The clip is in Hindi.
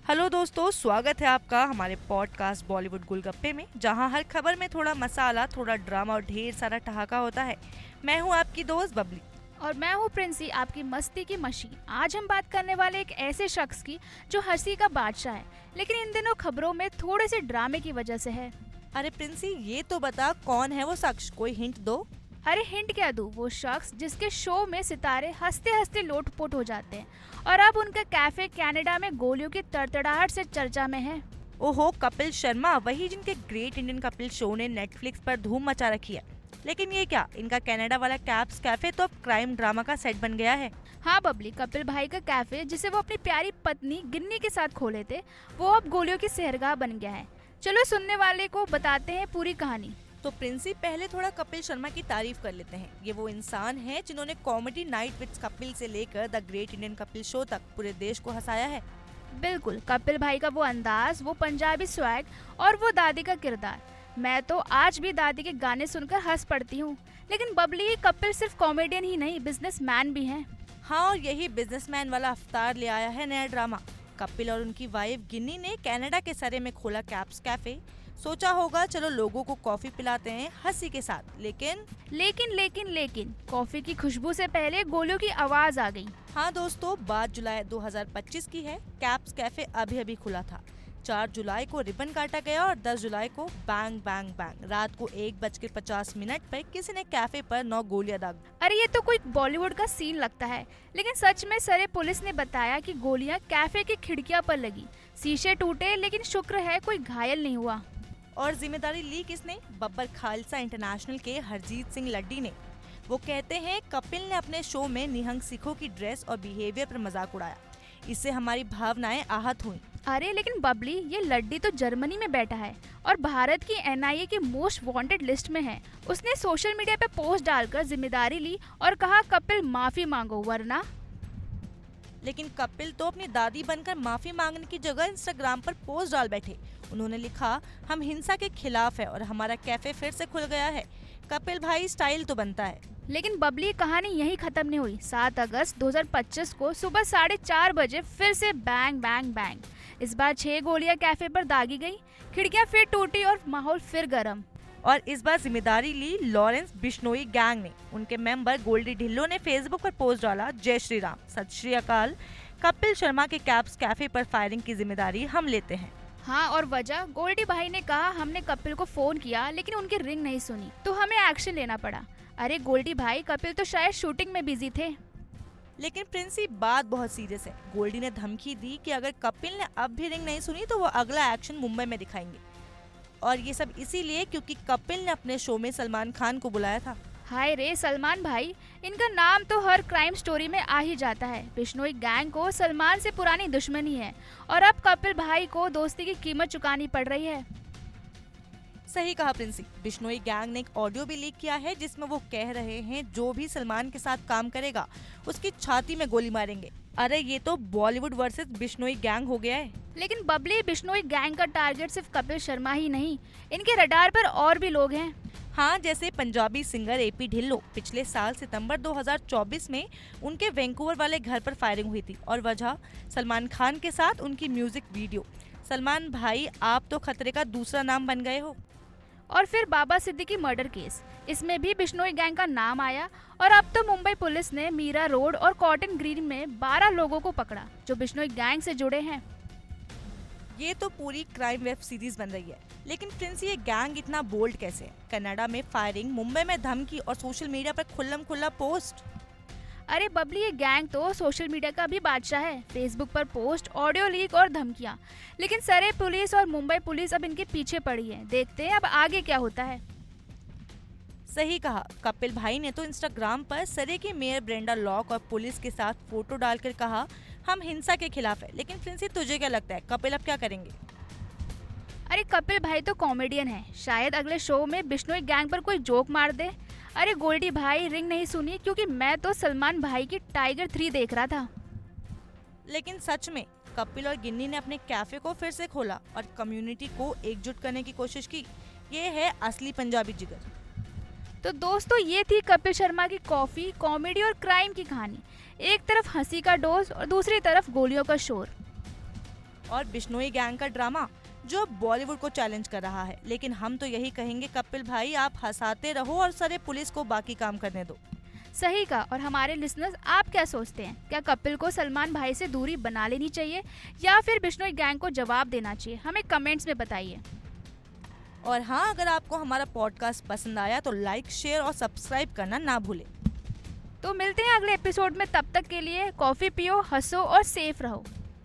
हेलो दोस्तों, स्वागत है आपका हमारे पॉडकास्ट बॉलीवुड गोलगप्पे में, जहां हर खबर में थोड़ा मसाला, थोड़ा ड्रामा और ढेर सारा ठहाका होता है। मैं हूं आपकी दोस्त बबली। और मैं हूँ प्रिंसी, आपकी मस्ती की मशीन। आज हम बात करने वाले एक ऐसे शख्स की जो हंसी का बादशाह है, लेकिन इन दिनों खबरों में थोड़े से ड्रामे की वजह से है। अरे प्रिंसी, ये तो बता कौन है वो शख्स, कोई हिंट दो। अरे हिंट क्या दूँ, वो शख्स जिसके शो में सितारे हंसते हंसते लोटपोट हो जाते हैं और अब उनका कैफे कनाडा में गोलियों की तड़तड़ाहट से चर्चा में है। ओहो, कपिल शर्मा, वही जिनके ग्रेट इंडियन कपिल शो ने नेटफ्लिक्स पर धूम मचा रखी है। लेकिन ये क्या, इनका कनाडा वाला कैप्स कैफे तो अब क्राइम ड्रामा का सेट बन गया है। हाँ बबली, कपिल भाई का कैफे जिसे वो अपनी प्यारी पत्नी गिन्नी के साथ खोले थे, वो अब गोलियों की सेहरगाह बन गया है। चलो सुनने वाले को बताते हैं पूरी कहानी। तो प्रिंसी, पहले थोड़ा कपिल शर्मा की तारीफ कर लेते हैं। ये वो इंसान है जिन्होंने कॉमेडी नाइट विद कपिल से लेकर the great Indian Kapil show तक पूरे देश को हंसाया है। बिल्कुल, कपिल भाई का वो अंदाज, वो पंजाबी स्वैग और वो दादी का किरदार। मैं तो आज भी दादी के गाने सुनकर हंस पड़ती हूँ। लेकिन बबली, कपिल सिर्फ कॉमेडियन ही नहीं, बिजनेसमैन भी हैं। हाँ, और यही बिजनेसमैन वाला अवतार ले आया है नया ड्रामा। कपिल और उनकी वाइफ गिन्नी ने कनाडा के सरे में खोला कैप्स कैफे। सोचा होगा चलो लोगों को कॉफी पिलाते हैं हंसी के साथ, लेकिन कॉफी की खुशबू से पहले गोलियों की आवाज आ गई। हाँ दोस्तों, बात जुलाई 2025 की है। कैप्स कैफे अभी अभी खुला था। 4 जुलाई को रिबन काटा गया और 10 जुलाई को बैंग बैंग बैंग रात को 1:50 पर किसी ने कैफे पर 9 गोलियां दाग। अरे ये तो कोई बॉलीवुड का सीन लगता है, लेकिन सच में सरे पुलिस ने बताया कि गोलियां कैफे की खिड़कियां पर लगी। शीशे टूटे, लेकिन शुक्र है कोई घायल नहीं हुआ। और जिम्मेदारी ली किसने? बब्बर खालसा इंटरनेशनल के हरजीत सिंह लड्डी ने। वो कहते हैं कपिल ने अपने शो में निहंग सिखों की ड्रेस और बिहेवियर पर मजाक उड़ाया। इससे हमारी भावनाएं आहत हुई। अरे लेकिन बबली, ये लड्डी तो जर्मनी में बैठा है और भारत की एनआईए की मोस्ट वांटेड लिस्ट में है। उसने सोशल मीडिया पे पोस्ट डालकर जिम्मेदारी ली और कहा कपिल माफी मांगो वरना। लेकिन कपिल तो अपनी दादी बनकर माफी मांगने की जगह इंस्टाग्राम पर पोस्ट डाल बैठे। उन्होंने लिखा, हम हिंसा के खिलाफ है और हमारा कैफे फिर से खुल गया है। कपिल भाई, स्टाइल तो बनता है। लेकिन बबली, कहानी यही खत्म नहीं हुई। 7 अगस्त 2025 को सुबह 4:30 बजे फिर से बैंग बैंग बैंग। इस बार 6 गोलियां कैफे पर दागी गई, खिड़कियां फिर टूटी और माहौल फिर गर्म। और इस बार जिम्मेदारी ली लॉरेंस बिश्नोई गैंग ने। उनके मेंबर गोल्डी ढिल्लो ने फेसबुक पर पोस्ट डाला, जय श्री राम, सत श्री अकाल। कपिल शर्मा के कैप्स कैफे पर फायरिंग की जिम्मेदारी हम लेते हैं। हाँ, और वजह, गोल्डी भाई ने कहा हमने कपिल को फोन किया लेकिन उनकी रिंग नहीं सुनी तो हमें एक्शन लेना पड़ा। अरे गोल्डी भाई, कपिल तो शायद शूटिंग में बिजी थे। लेकिन प्रिंसी, बात बहुत सीरियस है। गोल्डी ने धमकी दी कि अगर कपिल ने अब भी रिंग नहीं सुनी तो वो अगला एक्शन मुंबई में दिखाएंगे। और ये सब इसीलिए क्योंकि कपिल ने अपने शो में सलमान खान को बुलाया था। हाय रे सलमान भाई, इनका नाम तो हर क्राइम स्टोरी में आ ही जाता है। बिश्नोई गैंग को सलमान से पुरानी दुश्मनी है और अब कपिल भाई को दोस्ती की कीमत चुकानी पड़ रही है। सही कहा प्रिंसी। बिश्नोई गैंग ने एक ऑडियो भी लीक किया है जिसमें वो कह रहे हैं जो भी सलमान के साथ काम करेगा उसकी छाती में गोली मारेंगे। अरे ये तो बॉलीवुड वर्सेस बिश्नोई गैंग हो गया है। लेकिन बबली, बिश्नोई गैंग का टारगेट सिर्फ कपिल शर्मा ही नहीं, इनके रडार पर और भी लोग हैं। हाँ, जैसे पंजाबी सिंगर एपी ढिल्लो। पिछले साल सितंबर 2024 में उनके वैंकूवर वाले घर पर फायरिंग हुई थी और वजह सलमान खान के साथ उनकी म्यूजिक वीडियो। सलमान भाई, आप तो खतरे का दूसरा नाम बन गए हो। और फिर बाबा सिद्दीकी मर्डर केस, इसमें भी बिश्नोई गैंग का नाम आया और अब तो मुंबई पुलिस ने मीरा रोड और कॉटन ग्रीन में 12 लोगों को पकड़ा जो बिश्नोई गैंग से जुड़े हैं। ये तो पूरी क्राइम वेब सीरीज बन रही है। लेकिन प्रिंस, ये गैंग इतना बोल्ड कैसे है? कनाडा में फायरिंग, मुंबई में धमकी और सोशल मीडिया पर खुल्लम खुल्ला पोस्ट। अरे बबली, ये गैंग तो सोशल मीडिया का भी बादशाह है। फेसबुक पर पोस्ट, ऑडियो लीक और धमकियां। लेकिन सरे पुलिस और मुंबई पुलिस अब इनके पीछे पड़ी है। देखते हैं अब आगे क्या होता है। सही कहा। कपिल भाई ने तो इंस्टाग्राम पर सरे की मेयर ब्रेंडा लॉक और पुलिस के साथ फोटो डालकर कहा, हम हिंसा के खिलाफ है। लेकिन प्रिंसी, तुझे क्या लगता है कपिल अब क्या करेंगे? अरे कपिल भाई तो कॉमेडियन है, शायद अगले शो में बिश्नोई गैंग पर कोई जोक मार दे। अरे गोल्डी भाई, रिंग नहीं सुनी क्योंकि मैं तो सलमान भाई की टाइगर 3 देख रहा था। लेकिन सच में कपिल और गिन्नी ने अपने कैफे को फिर से खोला और कम्युनिटी को एकजुट करने की कोशिश की। ये है असली पंजाबी जिगर। तो दोस्तों, ये थी कपिल शर्मा की कॉफी, कॉमेडी और क्राइम की कहानी। एक तरफ हंसी का डोज और दूसरी तरफ गोलियों का शोर। और बिश्नोई गैंग का ड्रामा जो अब बॉलीवुड को चैलेंज कर रहा है। लेकिन हम तो यही कहेंगे कपिल भाई, आप हंसाते रहो और सारे पुलिस को बाकी काम करने दो। सही कहा। और हमारे लिसनर्स, आप क्या सोचते हैं? क्या कपिल को सलमान भाई से दूरी बना लेनी चाहिए या फिर बिश्नोई गैंग को जवाब देना चाहिए? हमें कमेंट्स में बताइए। और हाँ, अगर आपको हमारा पॉडकास्ट पसंद आया तो लाइक, शेयर और सब्सक्राइब करना ना भूलें। तो मिलते हैं अगले एपिसोड में, तब तक के लिए कॉफी पियो, हंसो और सेफ रहो।